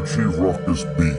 Richie Ruckus beat.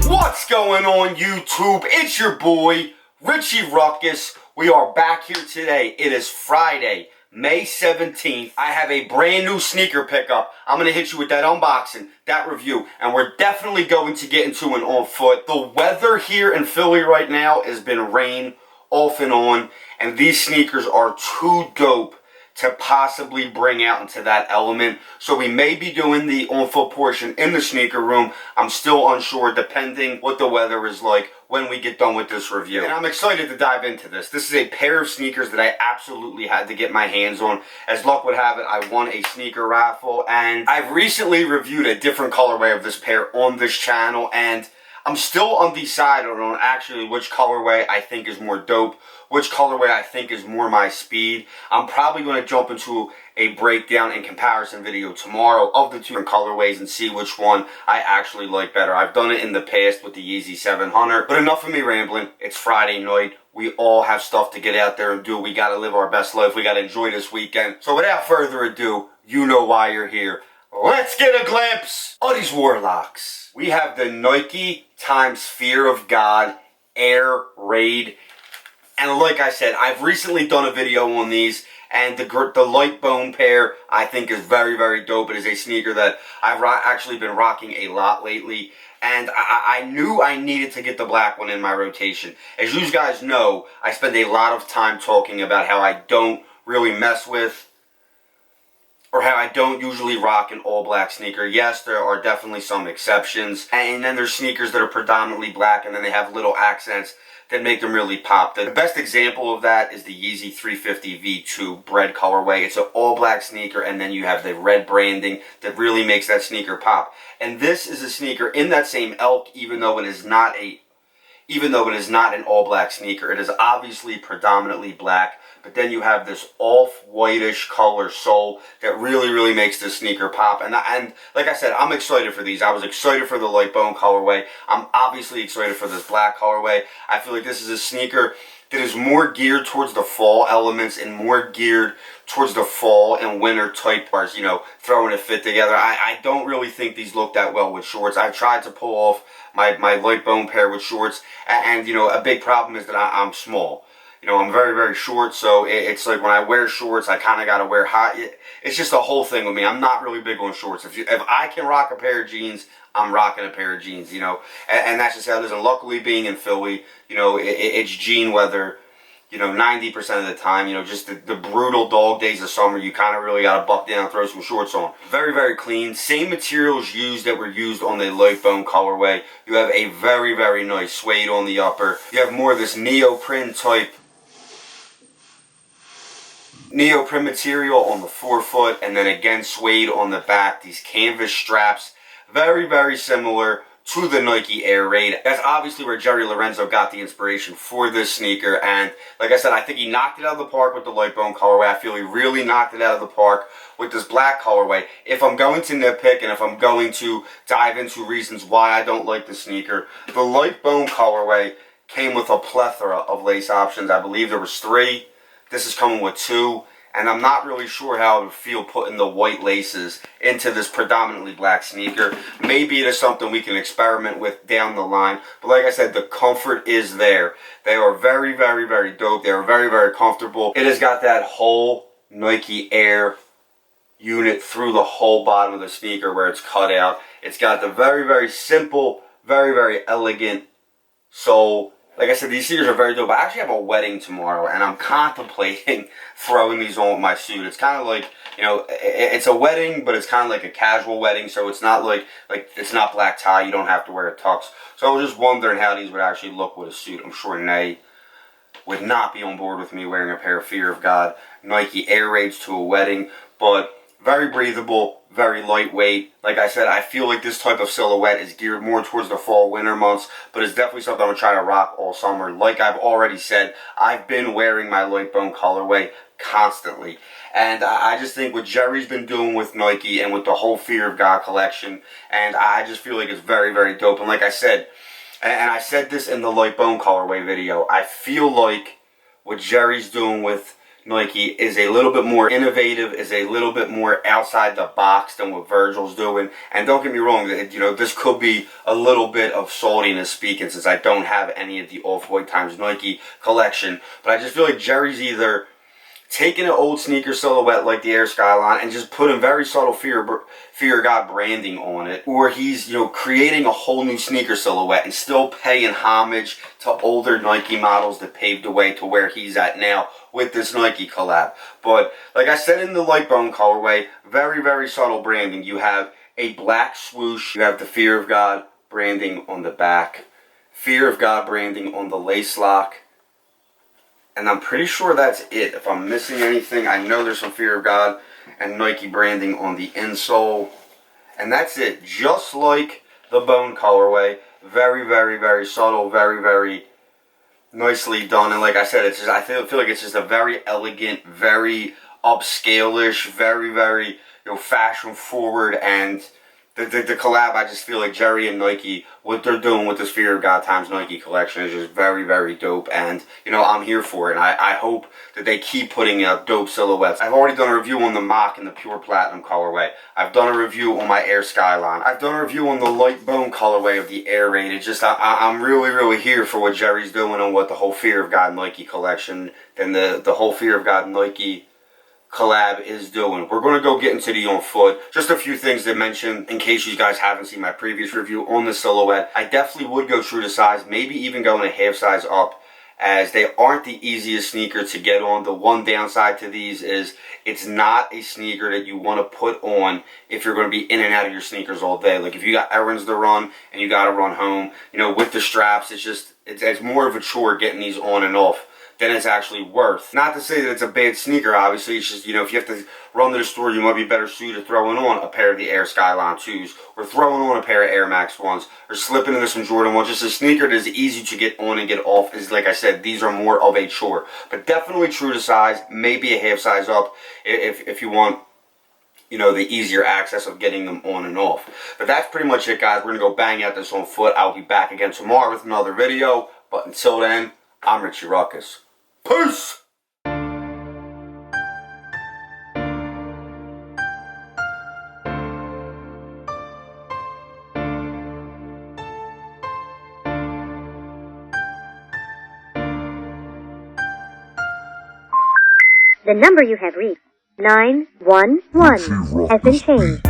What's going on YouTube? It's your boy, Richie Ruckus. We are back here today. It is Friday, May 17th. I have a brand new sneaker pickup. I'm going to hit you with that unboxing, that review, and we're definitely going to get into an on foot. The weather here in Philly right now has been rain off and on, and these sneakers are too dope to possibly bring out into that element. So we may be doing the on-foot portion in the sneaker room. I'm still unsure depending what the weather is like when we get done with this review. And I'm excited to dive into this. This is a pair of sneakers that I absolutely had to get my hands on. As luck would have it, I won a sneaker raffle, and I've recently reviewed a different colorway of this pair on this channel, and I'm still undecided on actually which colorway I think is more dope, which colorway I think is more my speed. I'm probably going to jump into a breakdown and comparison video tomorrow of the two different colorways and see which one I actually like better. I've done it in the past with the Yeezy 700, but enough of me rambling. It's Friday night. We all have stuff to get out there and do. We got to live our best life. We got to enjoy this weekend. So without further ado, you know why you're here. Let's get a glimpse of these Warlocks. We have the Nike times Fear of God Air Raid. And like I said, I've recently done a video on these, and the light bone pair I think is very, very dope. It is a sneaker that I've actually been rocking a lot lately, and I knew I needed to get the black one in my rotation. As you guys know, I spend a lot of time talking about how I don't really mess with, or how I don't usually rock an all black sneaker. Yes, there are definitely some exceptions, and then there's sneakers that are predominantly black and then they have little accents that make them really pop. The best example of that is the Yeezy 350 V2 bread colorway. It's an all black sneaker, and then you have the red branding that really makes that sneaker pop. And this is a sneaker in that same ilk, even though it is not an all black sneaker. It is obviously predominantly black, but then you have this off-whitish color sole that really, really makes this sneaker pop. And like I said, I'm excited for these. I was excited for the light bone colorway. I'm obviously excited for this black colorway. I feel like this is a sneaker that is more geared towards the fall elements and more geared towards the fall and winter type bars, you know, throwing a fit together. I don't really think these look that well with shorts. I've tried to pull off my light bone pair with shorts, and you know, a big problem is that I'm small. You know, I'm very, very short, so it's like when I wear shorts, I kind of got to wear high. It's just a whole thing with me. I'm not really big on shorts. If I can rock a pair of jeans, I'm rocking a pair of jeans, you know. And that's just how it is. And luckily, being in Philly, you know, it's jean weather, you know, 90% of the time. You know, just the brutal dog days of summer, you kind of really got to buck down and throw some shorts on. Very, very clean. Same materials used that were used on the light bone colorway. You have a very, very nice suede on the upper. You have more of this neoprene material on the forefoot, and then again suede on the back. These canvas straps, very, very similar to the Nike Air Raid. That's obviously where Jerry Lorenzo got the inspiration for this sneaker, and like I said, I think he knocked it out of the park with the light bone colorway. I feel he really knocked it out of the park with this black colorway. If I'm going to nitpick and if I'm going to dive into reasons why I don't like the sneaker, the light bone colorway came with a plethora of lace options. I believe there was 3. This is coming with 2, and I'm not really sure how it would feel putting the white laces into this predominantly black sneaker. Maybe it is something we can experiment with down the line, but like I said, the comfort is there. They are very, very, very dope. They are very, very comfortable. It has got that whole Nike Air unit through the whole bottom of the sneaker where it's cut out. It's got the very, very simple, very, very elegant sole. Like I said, these sneakers are very dope. I actually have a wedding tomorrow, and I'm contemplating throwing these on with my suit. It's kind of like, you know, it's a wedding, but it's kind of like a casual wedding, so it's not like it's not black tie. You don't have to wear a tux. So I was just wondering how these would actually look with a suit. I'm sure Nay would not be on board with me wearing a pair of Fear of God Nike Air Raids to a wedding, but very breathable, very lightweight. Like I said, I feel like this type of silhouette is geared more towards the fall winter months, but it's definitely something I'm gonna try to rock all summer. Like I've already said, I've been wearing my light bone colorway constantly, and I just think what Jerry's been doing with Nike and with the whole Fear of God collection, and I just feel like it's very, very dope. And like I said, and I said this in the light bone colorway video, I feel like what Jerry's doing with Nike is a little bit more innovative, is a little bit more outside the box than what Virgil's doing. And don't get me wrong, you know, this could be a little bit of saltiness speaking, since I don't have any of the Off-White times Nike collection. But I just feel like Jerry's either taking an old sneaker silhouette like the Air Skyline and just putting very subtle Fear of God branding on it, or he's, you know, creating a whole new sneaker silhouette and still paying homage to older Nike models that paved the way to where he's at now with this Nike collab. But like I said, in the light bone colorway, very, very subtle branding. You have a black swoosh, you have the Fear of God branding on the back, Fear of God branding on the lace lock, and I'm pretty sure that's it. If I'm missing anything, I know there's some Fear of God and Nike branding on the insole. And that's it. Just like the bone colorway. Very, very, very subtle. Very, very nicely done. And like I said, it's just, I feel like it's just a very elegant, very upscale-ish, very, very, you know, fashion forward. And the collab, I just feel like Jerry and Nike, what they're doing with this Fear of God times Nike collection is just very, very dope. And, you know, I'm here for it. And I hope that they keep putting out dope silhouettes. I've already done a review on the Mock and the Pure Platinum colorway. I've done a review on my Air Skyline. I've done a review on the light bone colorway of the Air Raid. It's just, I'm really, really here for what Jerry's doing on what the whole Fear of God Nike collection and the whole Fear of God Nike collab is doing. We're going to go get into the on foot. Just a few things to mention in case you guys haven't seen my previous review on the silhouette. I definitely would go true to size, maybe even going a half size up, as they aren't the easiest sneaker to get on. The one downside to these is it's not a sneaker that you want to put on if you're going to be in and out of your sneakers all day. Like if you got errands to run and you got to run home, you know, with the straps, it's more of a chore getting these on and off than it's actually worth. Not to say that it's a bad sneaker, obviously. It's just, you know, if you have to run to the store, you might be better suited throwing on a pair of the Air Skyline 2s, or throwing on a pair of Air Max 1s, or slipping into some Jordan 1s. Just a sneaker that is easy to get on and get off. Is, like I said, these are more of a chore. But definitely true to size, maybe a half size up if you want, you know, the easier access of getting them on and off. But that's pretty much it, guys. We're going to go bang out this on foot. I'll be back again tomorrow with another video. But until then, I'm Richie Ruckus. Peace! The number you have reached, 911, has been changed.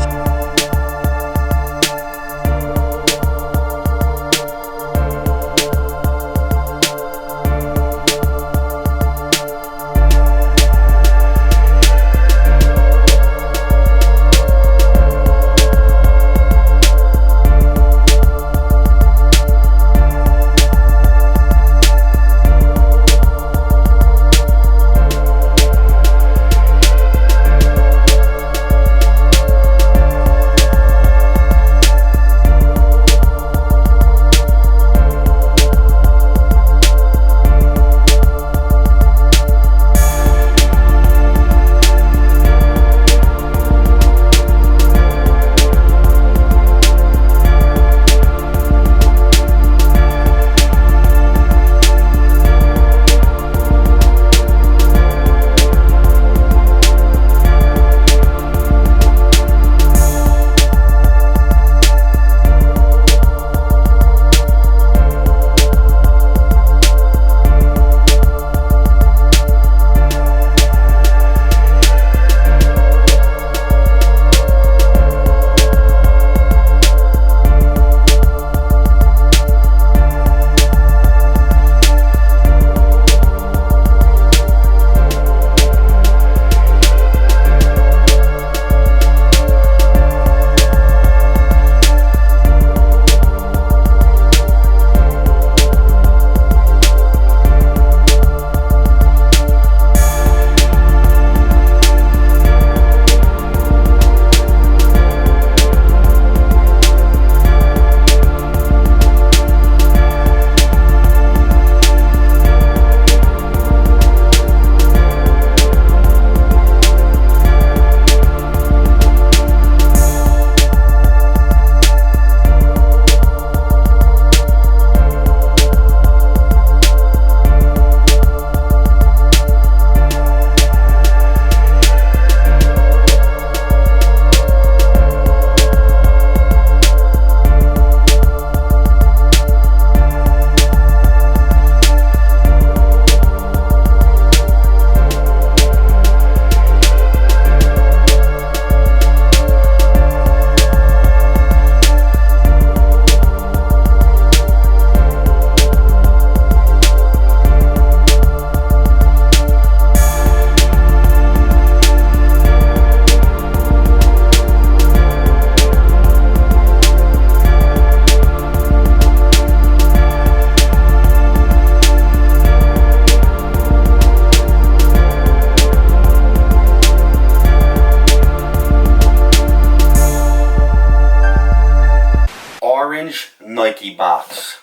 Nike box.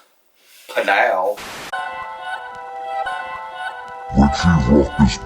Padal. Richie Ruckus